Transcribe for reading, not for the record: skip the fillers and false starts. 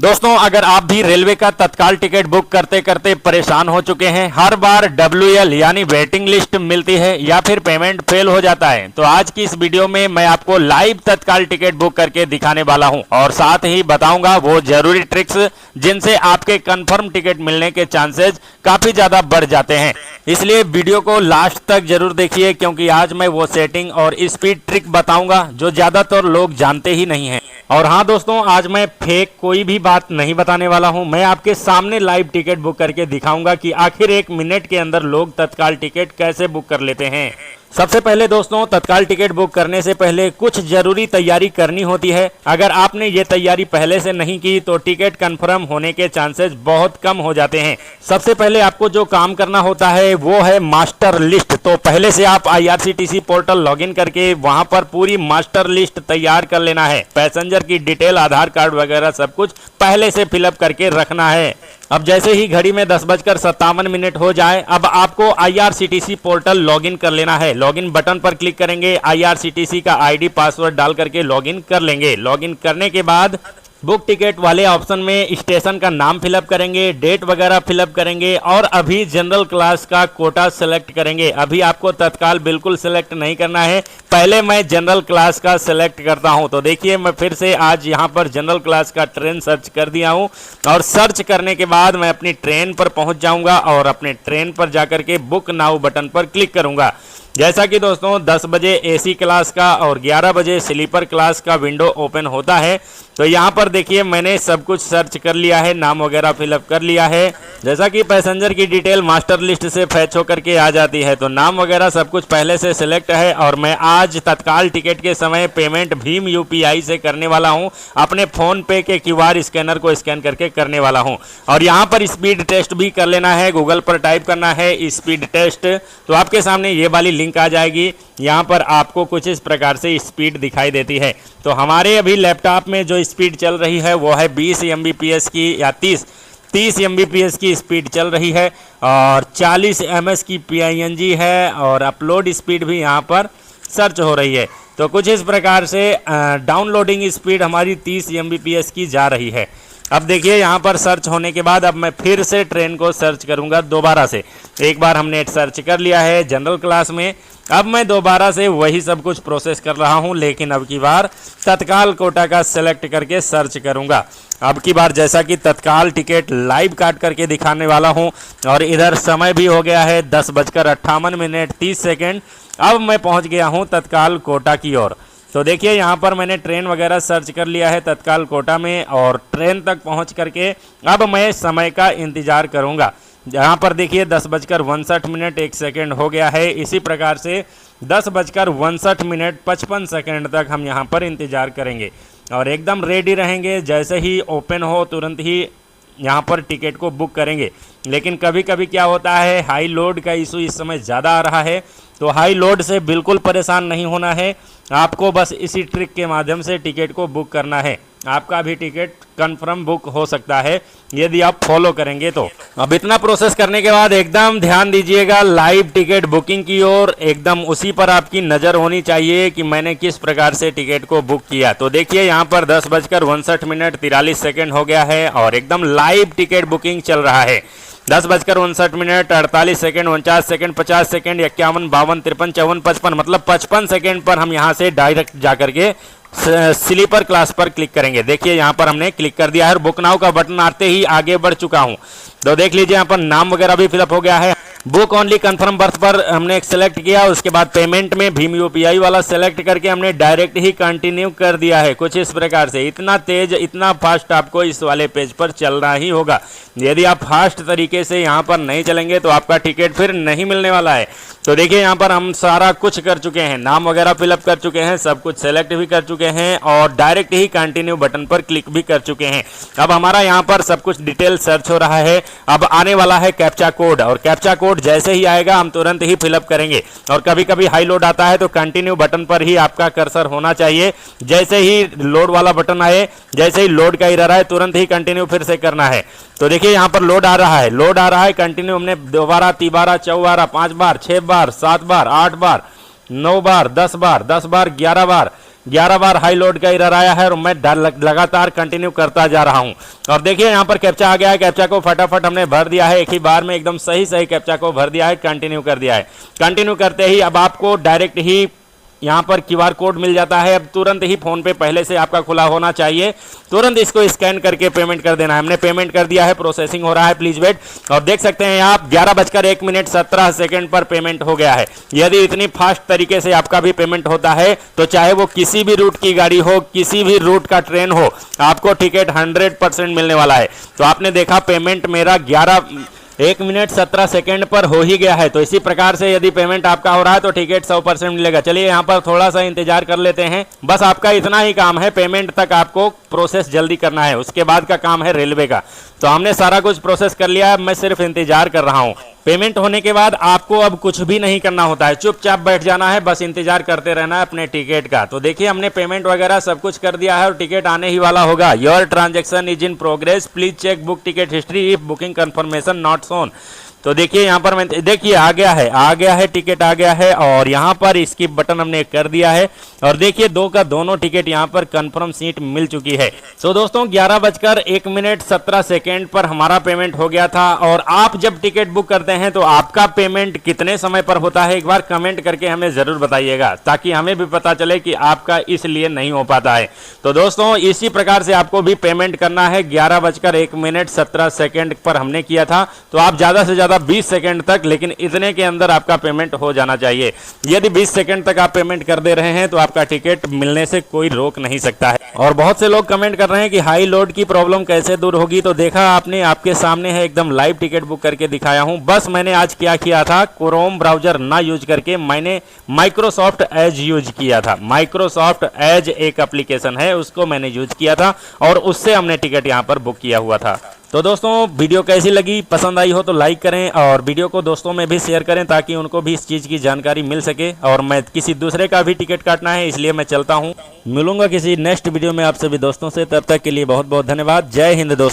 दोस्तों, अगर आप भी रेलवे का तत्काल टिकट बुक करते करते परेशान हो चुके हैं, हर बार WL यानी वेटिंग लिस्ट मिलती है या फिर पेमेंट फेल हो जाता है, तो आज की इस वीडियो में मैं आपको लाइव तत्काल टिकट बुक करके दिखाने वाला हूं और साथ ही बताऊंगा वो जरूरी ट्रिक्स जिनसे आपके कंफर्म टिकट मिलने के चांसेस काफी ज्यादा बढ़ जाते हैं। इसलिए वीडियो को लास्ट तक जरूर देखिए, क्योंकि आज मैं वो सेटिंग और स्पीड ट्रिक बताऊंगा जो ज्यादातर लोग जानते ही नहीं हैं। और हाँ दोस्तों, आज मैं फेक कोई भी बात नहीं बताने वाला हूं। मैं आपके सामने लाइव टिकट बुक करके दिखाऊंगा कि आखिर 1 मिनट के अंदर लोग तत्काल टिकट कैसे बुक कर लेते हैं। सबसे पहले दोस्तों, तत्काल टिकट बुक करने से पहले कुछ जरूरी तैयारी करनी होती है। अगर आपने ये तैयारी पहले से नहीं की तो टिकट कंफर्म होने के चांसेस बहुत कम हो जाते हैं। सबसे पहले आपको जो काम करना होता है वो है मास्टर लिस्ट। तो पहले से आप IRCTC पोर्टल लॉगिन करके वहां पर पूरी मास्टर लिस्ट तैयार कर लेना है। पैसेंजर की डिटेल, आधार कार्ड वगैरह सब कुछ पहले से फिलअप करके रखना है। अब जैसे ही घड़ी में 10:57 हो जाए, अब आपको IRCTC पोर्टल लॉगिन कर लेना है। लॉगिन बटन पर क्लिक करेंगे, IRCTC का ID पासवर्ड डाल करके लॉगिन कर लेंगे। लॉगिन करने के बाद बुक टिकट वाले ऑप्शन में स्टेशन का नाम फिलअप करेंगे, डेट वगैरह फिलअप करेंगे और अभी जनरल क्लास का कोटा सेलेक्ट करेंगे। अभी आपको तत्काल बिल्कुल सेलेक्ट नहीं करना है, पहले मैं जनरल क्लास का सेलेक्ट करता हूं। तो देखिए, मैं फिर से आज यहां पर जनरल क्लास का ट्रेन सर्च कर दिया हूं और सर्च करने के बाद मैं अपनी ट्रेन पर पहुंच जाऊंगा और अपने ट्रेन पर जाकर के बुक नाउ बटन पर क्लिक करूंगा। जैसा कि दोस्तों 10 बजे AC क्लास का और 11 बजे स्लीपर क्लास का विंडो ओपन होता है। तो यहाँ पर देखिए, मैंने सब कुछ सर्च कर लिया है, नाम वगैरह फिलअप कर लिया है। जैसा कि पैसेंजर की डिटेल मास्टर लिस्ट से फैच होकर के आ जाती है, तो नाम वगैरह सब कुछ पहले से सिलेक्ट है। और मैं आज तत्काल टिकट के समय पेमेंट भीम UPI से करने वाला हूँ। अपने फोन पे के QR स्कैनर को स्कैन करके करने वाला हूँ। और यहाँ पर स्पीड टेस्ट भी कर लेना है। गूगल पर टाइप करना है स्पीड टेस्ट, तो आपके सामने ये वाली लिंक आ जाएगी। यहाँ पर आपको कुछ इस प्रकार से स्पीड दिखाई देती है। तो हमारे अभी लैपटॉप में जो स्पीड चल रही है वो है 20 Mbps की या 30 Mbps की स्पीड चल रही है और 40 ms की PING है और अपलोड स्पीड भी यहाँ पर सर्च हो रही है। तो कुछ इस प्रकार से डाउनलोडिंग स्पीड हमारी 30 Mbps की जा रही है। अब देखिए, यहाँ पर सर्च होने के बाद अब मैं फिर से ट्रेन को सर्च करूँगा दोबारा से। एक बार हमने सर्च कर लिया है जनरल क्लास में, अब मैं दोबारा से वही सब कुछ प्रोसेस कर रहा हूँ, लेकिन अब की बार तत्काल कोटा का सेलेक्ट करके सर्च करूँगा। अब की बार जैसा कि तत्काल टिकट लाइव काट करके दिखाने वाला हूँ और इधर समय भी हो गया है 10:58 अब मैं पहुँच गया हूँ तत्काल कोटा की ओर। तो देखिए, यहाँ पर मैंने ट्रेन वगैरह सर्च कर लिया है तत्काल कोटा में और ट्रेन तक पहुँच करके अब मैं समय का इंतज़ार करूँगा। यहाँ पर देखिए 10:59 हो गया है। इसी प्रकार से 10:59 55 सेकेंड तक हम यहाँ पर इंतज़ार करेंगे और एकदम रेडी रहेंगे। जैसे ही ओपन हो तुरंत ही यहाँ पर टिकट को बुक करेंगे। लेकिन कभी कभी क्या होता है, हाई लोड का इशू इस समय ज़्यादा आ रहा है, तो हाई लोड से बिल्कुल परेशान नहीं होना है। आपको बस इसी ट्रिक के माध्यम से टिकट को बुक करना है। आपका भी टिकट कंफर्म बुक हो सकता है यदि आप फॉलो करेंगे तो। अब इतना प्रोसेस करने के बाद एकदम ध्यान दीजिएगा लाइव टिकट बुकिंग की ओर। एकदम उसी पर आपकी नज़र होनी चाहिए कि मैंने किस प्रकार से टिकट को बुक किया। तो देखिए, यहाँ पर 10:59 हो गया है और एकदम लाइव टिकट बुकिंग चल रहा है। 10:59 48 सेकेंड 49 सेकेंड 50 सेकेंड 51 52 53 54 55 मतलब 55 सेकेंड पर हम यहाँ से डायरेक्ट जा करके स्लीपर क्लास पर क्लिक करेंगे। देखिए, यहाँ पर हमने क्लिक कर दिया है और बुक नाउ का बटन आते ही आगे बढ़ चुका हूँ। तो देख लीजिए, यहाँ पर नाम वगैरह भी फिलअप हो गया है। बुक ओनली कंफर्म बर्थ पर हमने एक सेलेक्ट किया, उसके बाद पेमेंट में भीम UPI वाला सेलेक्ट करके हमने डायरेक्ट ही कंटिन्यू कर दिया है। कुछ इस प्रकार से इतना तेज, इतना फास्ट आपको इस वाले पेज पर चलना ही होगा। यदि आप फास्ट तरीके से यहाँ पर नहीं चलेंगे तो आपका टिकट फिर नहीं मिलने वाला है। तो देखिए, यहाँ पर हम सारा कुछ कर चुके हैं, नाम वगैरह फिलअप कर चुके हैं, सब कुछ सेलेक्ट भी कर चुके हैं और डायरेक्ट ही कंटिन्यू बटन पर क्लिक भी कर चुके हैं। अब हमारा यहाँ पर सब कुछ डिटेल सर्च हो रहा है। अब आने वाला है कैप्चा कोड और कैप्चा कोड जैसे ही आएगा हम तुरंत ही फिलअप करेंगे। और कभी कभी हाई लोड आता है तो कंटिन्यू बटन पर ही आपका कर्सर होना चाहिए। जैसे ही लोड वाला बटन आए, जैसे ही लोड का एरर आए, तुरंत ही कंटिन्यू फिर से करना है। तो देखिए, यहाँ पर लोड आ रहा है कंटिन्यू। हमने 2 बार 3 बार 4 5 बार 6 बार 7 बार 8 बार 9 बार 10 बार 11 बार 11 बार हाई लोड का एरर आया है और मैं लगातार कंटिन्यू करता जा रहा हूं। और देखिए यहाँ पर कैप्चा आ गया है, कैप्चा को फटाफट हमने भर दिया है, एक ही बार में एकदम सही कैप्चा को भर दिया है, कंटिन्यू कर दिया है। कंटिन्यू करते ही अब आपको डायरेक्ट ही यहाँ पर क्यूआर कोड मिल जाता है। अब तुरंत ही फोन पे पहले से आपका खुला होना चाहिए, तुरंत इसको स्कैन करके पेमेंट कर देना है। हमने पेमेंट कर दिया है, प्रोसेसिंग हो रहा है, प्लीज वेट। और देख सकते हैं आप 11:01 पर पेमेंट हो गया है। यदि इतनी फास्ट तरीके से आपका भी पेमेंट होता है तो चाहे वो किसी भी रूट की गाड़ी हो, किसी भी रूट का ट्रेन हो, आपको टिकट 100% मिलने वाला है। तो आपने देखा पेमेंट मेरा 1:17 पर हो ही गया है। तो इसी प्रकार से यदि पेमेंट आपका हो रहा है तो टिकट 100% मिलेगा। चलिए यहाँ पर थोड़ा सा इंतजार कर लेते हैं, बस आपका इतना ही काम है, पेमेंट तक आपको प्रोसेस जल्दी करना है, उसके बाद का काम है रेलवे का। तो हमने सारा कुछ प्रोसेस कर लिया है, मैं सिर्फ इंतजार कर रहा हूँ। पेमेंट होने के बाद आपको अब कुछ भी नहीं करना होता है, चुपचाप बैठ जाना है, बस इंतजार करते रहना है अपने टिकट का। तो देखिए हमने पेमेंट वगैरह सब कुछ कर दिया है और टिकट आने ही वाला होगा। Your transaction is in progress, please cheque book ticket history if booking confirmation not shown. तो देखिए यहाँ पर मैं देखिए आ गया है टिकट आ गया है और यहाँ पर स्किप बटन हमने कर दिया है और देखिए दोनों टिकट यहाँ पर कंफर्म सीट मिल चुकी है। तो दोस्तों 11:17 पर हमारा पेमेंट हो गया था। और आप जब टिकट बुक करते हैं तो आपका पेमेंट कितने समय पर होता है, एक बार कमेंट करके हमें जरूर बताइएगा, ताकि हमें भी पता चले कि आपका इसलिए नहीं हो पाता है। तो दोस्तों इसी प्रकार से आपको भी पेमेंट करना है। 11:17 पर हमने किया था, तो आप ज्यादा से ज्यादा 20 सेकंड तक, लेकिन इतने के अंदर आपका पेमेंट हो जाना चाहिए। यदि 20 सेकंड तक आप पेमेंट कर दे रहे हैं तो आपका टिकट मिलने से कोई रोक नहीं सकता है। और बहुत से लोग कमेंट कर रहे हैं कि हाई लोड की प्रॉब्लम कैसे दूर होगी। तो देखा आपने, आपके सामने है, एकदम लाइव टिकट बुक करके दिखाया हूं। बस मैंने आज क्या किया था, क्रोम ब्राउजर ना यूज करके मैंने माइक्रोसॉफ्ट एज यूज किया था। माइक्रोसॉफ्ट एज एक एप्लीकेशन है, उसको मैंने यूज किया था और उससे हमने टिकट यहां पर बुक किया हुआ था। तो दोस्तों वीडियो कैसी लगी, पसंद आई हो तो लाइक करें और वीडियो को दोस्तों में भी शेयर करें, ताकि उनको भी इस चीज़ की जानकारी मिल सके। और मैं किसी दूसरे का भी टिकट काटना है, इसलिए मैं चलता हूं। मिलूंगा किसी नेक्स्ट वीडियो में आप सभी दोस्तों से, तब तक के लिए बहुत बहुत धन्यवाद। जय हिंद दोस्तों।